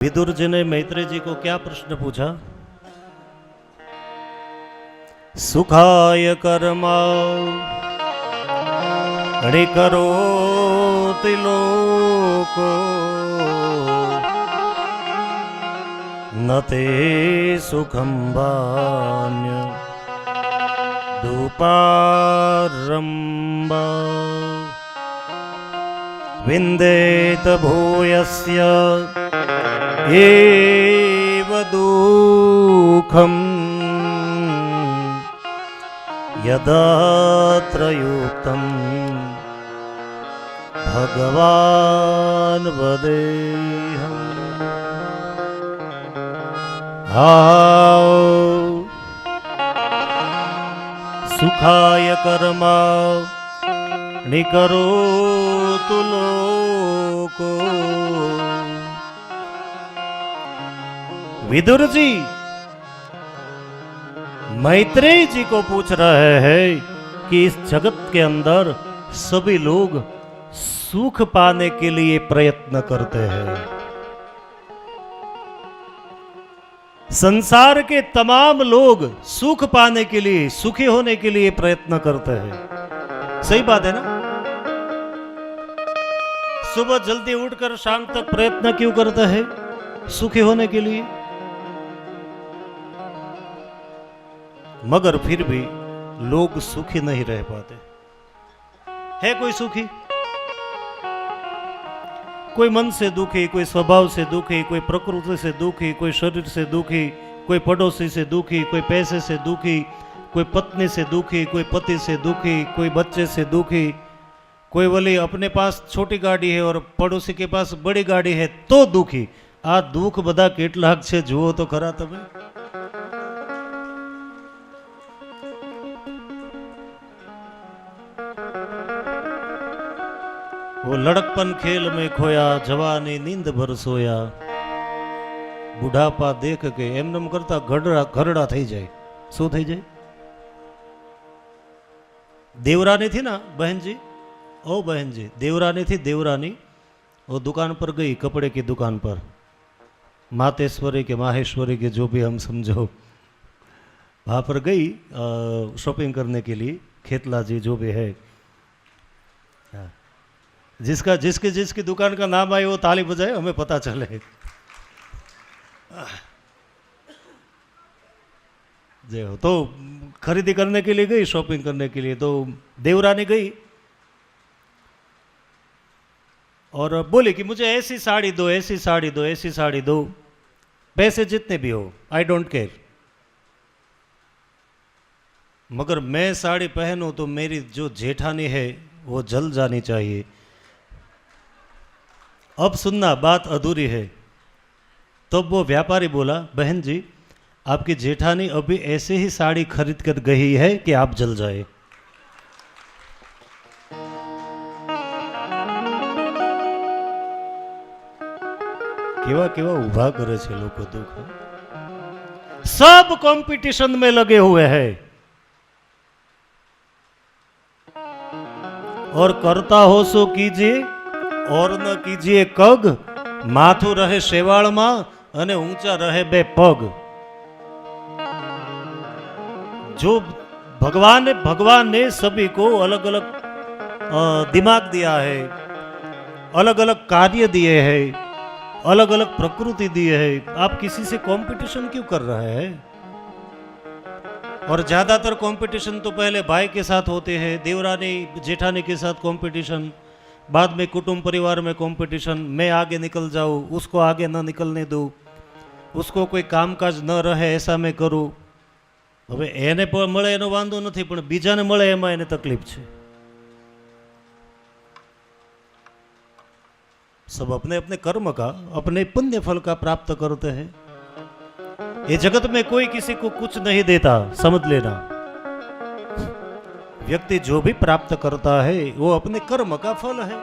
विदुर जी ने मैत्रेय जी को क्या प्रश्न पूछा? सुखाय कर्मा करोति लोको न ते सुखं वान्य दुपारंबा विन्देत भूयस्य एव दुःखम् यदात्र युक्तं भगवान् वदेहम्। सुखाय कर्मा निकरोतु लोको। विदुर जी मैत्रेय जी को पूछ रहे हैं कि इस जगत के अंदर सभी लोग सुख पाने के लिए प्रयत्न करते हैं। संसार के तमाम लोग सुख पाने के लिए, सुखी होने के लिए प्रयत्न करते हैं। सही बात है ना? सुबह जल्दी उठकर शाम तक प्रयत्न क्यों करते हैं? सुखी होने के लिए। मगर फिर भी लोग सुखी नहीं रह पाते। है कोई सुखी? कोई मन से दुखी, कोई स्वभाव से दुखी, कोई प्रकृति से दुखी, कोई शरीर से दुखी, कोई पड़ोसी से दुखी, कोई पैसे से दुखी, कोई पत्नी से दुखी, कोई पति से दुखी, कोई बच्चे से दुखी, कोई बोले अपने पास छोटी गाड़ी है और पड़ोसी के पास बड़ी गाड़ी है तो दुखी। आ दुख बधा કેટલાક છે જુઓ તો ખરા તમે। वो लड़कपन खेल में खोया, जवानी नींद भर सोया, बुढ़ापा देख के एमनम करता घरड़ा થઈ જાય। શું થઈ જાય? देवरानी थी ना बहन जी, ओ बहन जी, देवरानी थी। देवरानी वो दुकान पर गई, कपड़े की दुकान पर, मातेश्वरी के माहेश्वरी के जो भी हम समझो, वहाँ पर गई शॉपिंग करने के लिए। खेतला जी जो भी है, जिसका जिसकी दुकान का नाम आए वो ताली बजाए, हमें पता चले। जय हो। तो खरीदी करने के लिए गई, शॉपिंग करने के लिए। तो देवरानी गई और बोली कि मुझे ऐसी साड़ी दो, ऐसी साड़ी दो, ऐसी साड़ी दो, पैसे जितने भी हो, आई डोंट केयर, मगर मैं साड़ी पहनूं तो मेरी जो जेठानी है वो जल जानी चाहिए। अब सुनना, बात अधूरी है। तब वो व्यापारी बोला, बहन जी आपकी जेठानी अभी ऐसे ही साड़ी खरीद कर गई है कि आप जल जाए। केवा केवा उभा करे छे लोग दुख। सब कंपटीशन में लगे हुए हैं और करता हो सो कीजिए और न कीजिए कग, माथुं रहे शेवाड़ मां अने ऊंचा रहे बे पग। जो भगवान ने सभी को अलग अलग दिमाग दिया है, अलग अलग कार्य दिए हैं, अलग अलग प्रकृति दी है। आप किसी से कंपटीशन क्यों कर रहे हैं? और ज्यादातर कंपटीशन तो पहले भाई के साथ होते हैं, देवरानी जेठानी के साथ कंपटीशन, बाद में कुटुंब परिवार में कंपटीशन। मैं आगे निकल जाऊं, उसको आगे न निकलने दूं, उसको कोई कामकाज न रहे ऐसा मैं करूं। હવે એને મળે એનો વાંધો નથી, પણ બીજાને મળે એમાં એને તકલીફ છે। सब अपने अपने कर्म का, अपने पुण्य फल का प्राप्त करते हैं। ये जगत में कोई किसी को कुछ नहीं देता, समझ लेना। व्यक्ति जो भी प्राप्त करता है वो अपने कर्म का फल है।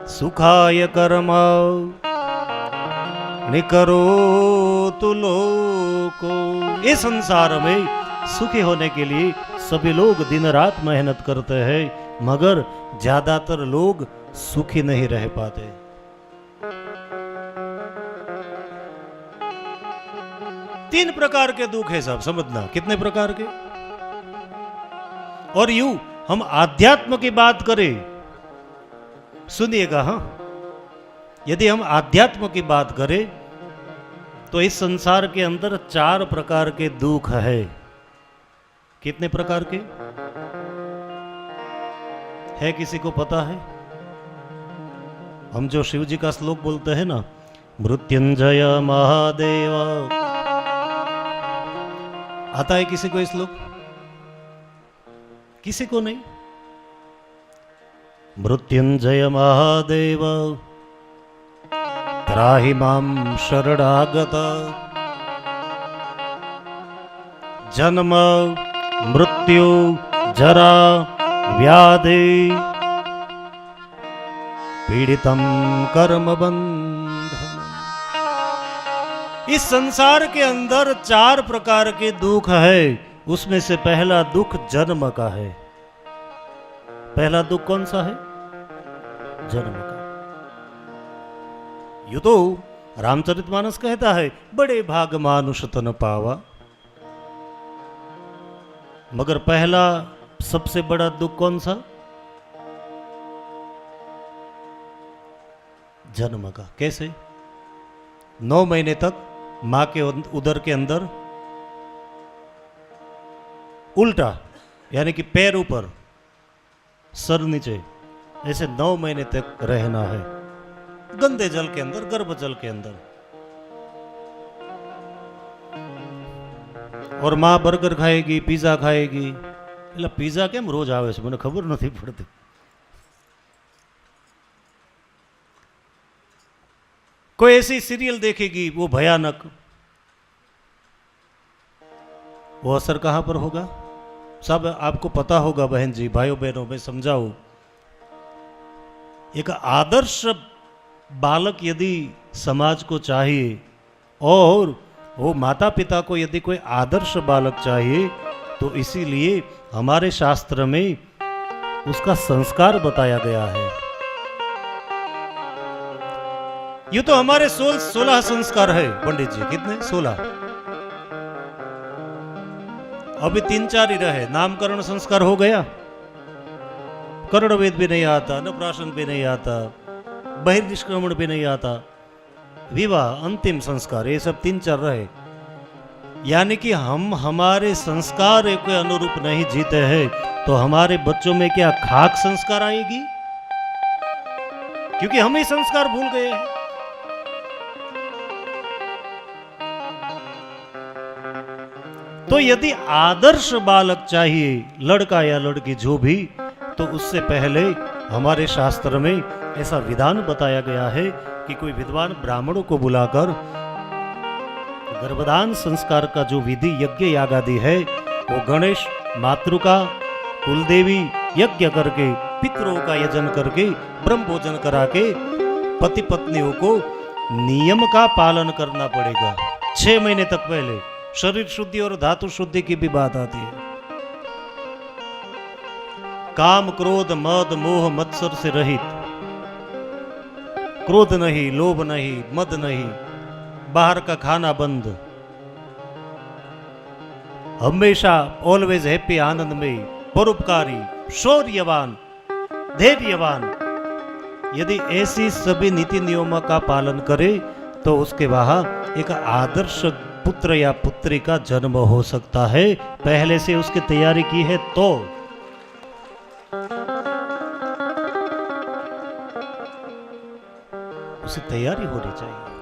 सुखाय कर्म निकरोतु लोको। इस संसार में सुखी होने के लिए सभी लोग दिन रात मेहनत करते हैं, मगर ज्यादातर लोग सुखी नहीं रह पाते। तीन प्रकार के दुख है साहब, समझना। कितने प्रकार के? और यूं हम आध्यात्म की बात करें, सुनिएगा, हाँ, यदि हम आध्यात्म की बात करें तो इस संसार के अंदर 4 प्रकार के दुख है। कितने प्रकार के है? किसी को पता है? हम जो शिव जी का श्लोक बोलते हैं ना, मृत्युंजय महादेव, आता है किसी को ये श्लोक? किसी को नहीं। मृत्युंजय महादेव त्राहि मां शरणागत, जन्म मृत्यु जरा व्याधि पीड़ितम कर्म बंधन। इस संसार के अंदर 4 प्रकार के दुख है। उसमें से पहला दुख जन्म का है। पहला दुख कौन सा है? जन्म का। यू तो रामचरितमानस कहता है, बड़े भाग मानुष तन पावा। मगर पहला सबसे बड़ा दुख कौन सा? जन्म का। कैसे? 9 महीने तक मां के उदर के अंदर उल्टा, यानी कि पैर ऊपर सर नीचे, ऐसे 9 महीने तक रहना है, गंदे जल के अंदर, गर्भ जल के अंदर। और मां बर्गर खाएगी, पिज्जा खाएगी। એટલે पिज्जा કેમ રોજ આવે છે મને ખબર નથી પડતી। कोई ऐसी सीरियल देखेगी वो भयानक, वो असर कहां पर होगा? सब आपको पता होगा बहन जी, भाइयों बहनों, में समझाओ। एक आदर्श बालक यदि समाज को चाहिए और वो माता पिता को यदि कोई आदर्श बालक चाहिए, तो इसीलिए हमारे शास्त्र में उसका संस्कार बताया गया है। ये तो हमारे 16 संस्कार है पंडित जी। कितने? 16। अभी 3-4 ही रहे। नामकरण संस्कार हो गया, कर्ण वेद भी नहीं आता, नवराशन भी नहीं आता, बहिर्निष्क्रमण भी नहीं आता, विवाह अंतिम संस्कार, ये सब 3-4 रहे। यानी कि हम हमारे संस्कार के अनुरूप नहीं जीते हैं, तो हमारे बच्चों में क्या खाक संस्कार आएगी? क्योंकि हम ही संस्कार भूल गए हैं। तो यदि आदर्श बालक चाहिए, लड़का या लड़की जो भी, तो उससे पहले हमारे शास्त्र में ऐसा विधान बताया गया है कि कोई विद्वान ब्राह्मणों को बुलाकर गर्भदान संस्कार का जो विधि यज्ञ यागादि है, वो गणेश, मातृका, कुलदेवी यज्ञ करके, पितरों का यजन करके, ब्रह्म भोजन करा के पति पत्नियों को नियम का पालन करना पड़ेगा। 6 महीने तक पहले शरीर शुद्धि और धातु शुद्धि की भी बात आती है। काम क्रोध मद मोह मत्सर से रहित, क्रोध नहीं, लोभ नहीं, मद नहीं, बाहर का खाना बंद, हमेशा ऑलवेज हैप्पी, आनंद में, परोपकारी, शौर्यवान, धैर्यवान। यदि ऐसी सभी नीति नियमों का पालन करे तो उसके वहां एक आदर्श पुत्र या पुत्री का जन्म हो सकता है। पहले से उसकी तैयारी की है तो। उसे तैयारी होनी चाहिए।